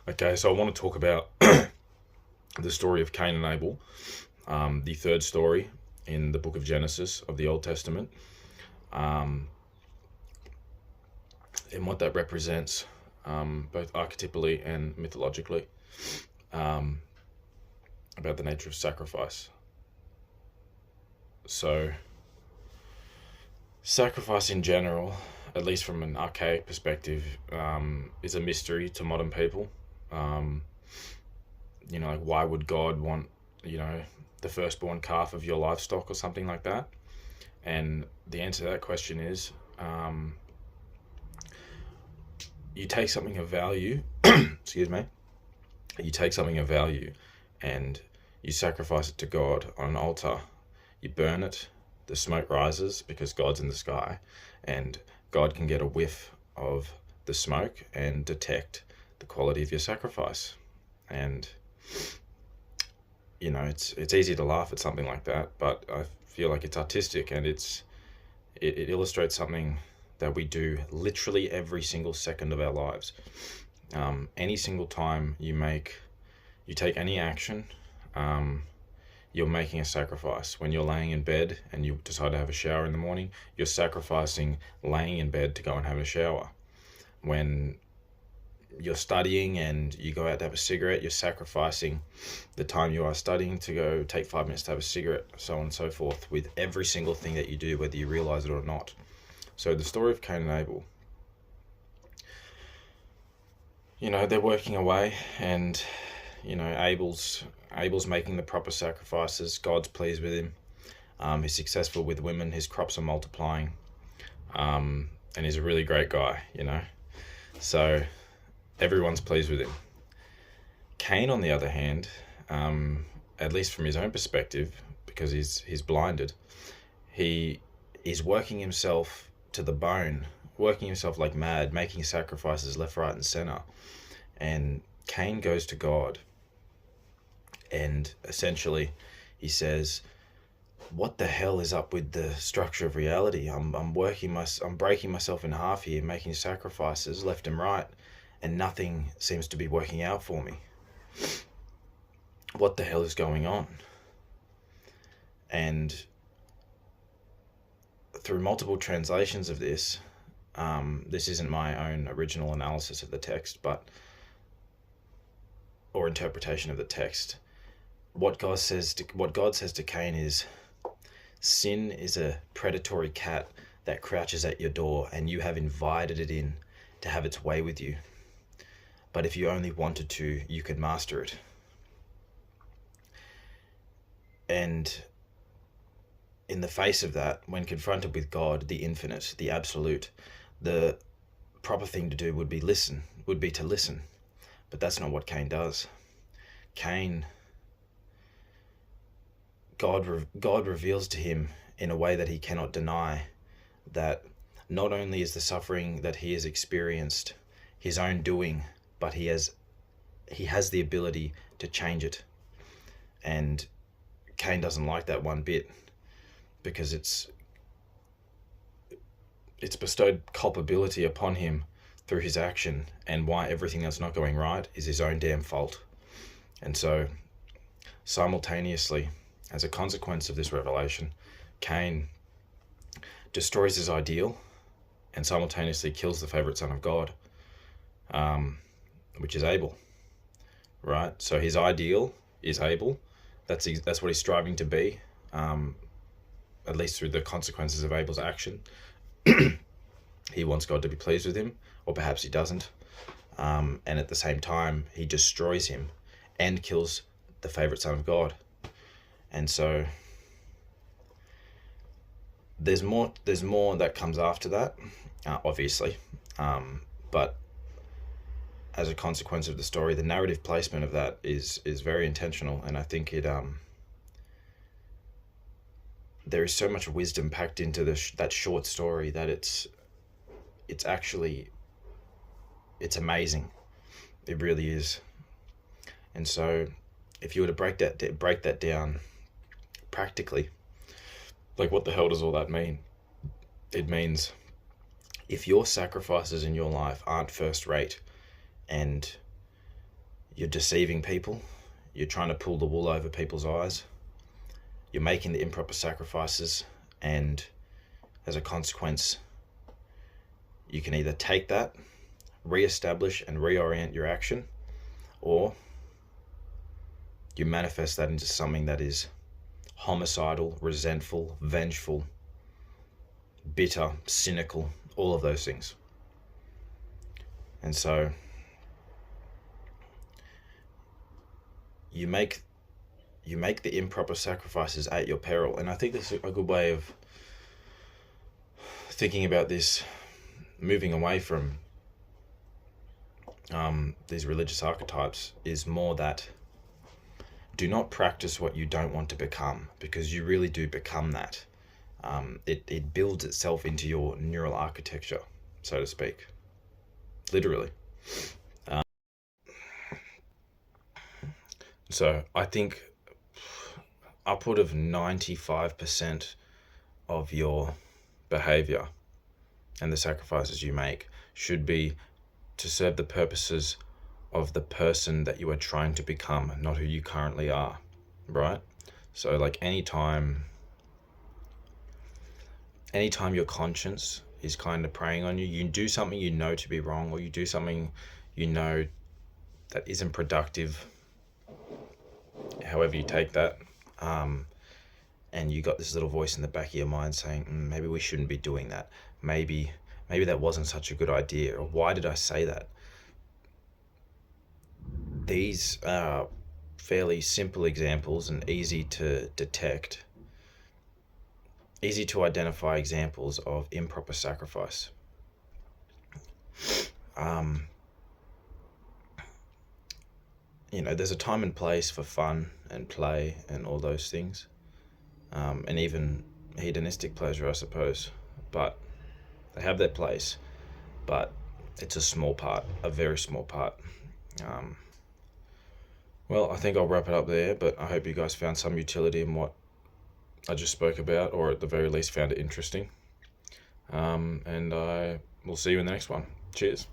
Okay, so I want to talk about the story of Cain and Abel, the third story in the book of Genesis of the Old Testament, um, and what that represents, both archetypally and mythologically, um, about the nature of sacrifice. So, sacrifice in general, at least from an archaic perspective, is a mystery to modern people. Um, like why would God want, you know, the firstborn calf of your livestock or something like that? And the answer to that question is, you take something of value, excuse me, you take something of value and you sacrifice it to God on an altar. You burn it, the smoke rises because God's in the sky, and God can get a whiff of the smoke and detect the quality of your sacrifice. And it's easy to laugh at something like that, but I feel like it's artistic, and it illustrates something that we do literally every single second of our lives. Any single time you take any action, you're making a sacrifice. When you're laying in bed and you decide to have a shower in the morning, you're sacrificing laying in bed to go and have a shower. When you're studying and you go out to have a cigarette, you're sacrificing the time you are studying to go take 5 minutes to have a cigarette, so on and so forth, with every single thing that you do, whether you realize it or not. So the story of Cain and Abel, they're working away, and Abel's making the proper sacrifices. God's pleased with him. He's successful with women. His crops are multiplying, and he's a really great guy. So everyone's pleased with him. Cain, on the other hand, at least from his own perspective, because he's blinded, he is working himself to the bone, working himself like mad, making sacrifices left, right, and center. And Cain goes to God, and essentially he says, what the hell is up with the structure of reality? I'm breaking myself in half here, making sacrifices left and right, and nothing seems to be working out for me. What the hell is going on? And through multiple translations of this isn't my own original analysis of the text, or interpretation of the text. What God says to Cain is, sin is a predatory cat that crouches at your door, and you have invited it in to have its way with you. But if you only wanted to, you could master it. And in the face of that, when confronted with God, the infinite, the absolute, the proper thing to do would be to listen. But that's not what Cain does. God reveals to him in a way that he cannot deny that not only is the suffering that he has experienced his own doing, but he has the ability to change it. And Cain doesn't like that one bit, because it's bestowed culpability upon him through his action, and why everything that's not going right is his own damn fault. And so, simultaneously, as a consequence of this revelation, Cain destroys his ideal and simultaneously kills the favorite son of God, which is Abel, right? So his ideal is Abel. That's what he's striving to be, at least through the consequences of Abel's action. He wants God to be pleased with him, or perhaps he doesn't. And at the same time, he destroys him and kills the favorite son of God. And so there's more that comes after that, obviously. But as a consequence of the story, the narrative placement of that is very intentional, and I think there is so much wisdom packed into that short story that it's amazing. It really is. And so, if you were to break that down practically, like, what the hell does all that mean? It means if your sacrifices in your life aren't first rate, and You're deceiving people. You're trying to pull the wool over people's eyes. You're making the improper sacrifices, and as a consequence, you can either take that, re-establish and reorient your action, or you manifest that into something that is homicidal, resentful, vengeful, bitter, cynical, all of those things. And so you make the improper sacrifices at your peril. And I think that's a good way of thinking about this, moving away from these religious archetypes, is more that do not practice what you don't want to become, because you really do become that. It builds itself into your neural architecture, so to speak, literally. So I think upward of 95% of your behavior and the sacrifices you make should be to serve the purposes of the person that you are trying to become, not who you currently are, right? So like anytime your conscience is kind of preying on you, you do something you know to be wrong, or you do something you know that isn't productive, however you take that, and you got this little voice in the back of your mind saying, maybe we shouldn't be doing that. Maybe that wasn't such a good idea, or why did I say that? These are fairly simple examples and easy to detect, easy to identify examples of improper sacrifice. There's a time and place for fun and play and all those things, and even hedonistic pleasure, I suppose, but they have their place, but it's a small part, a very small part. Well, I think I'll wrap it up there, but I hope you guys found some utility in what I just spoke about, or at the very least found it interesting. And I will see you in the next one. Cheers.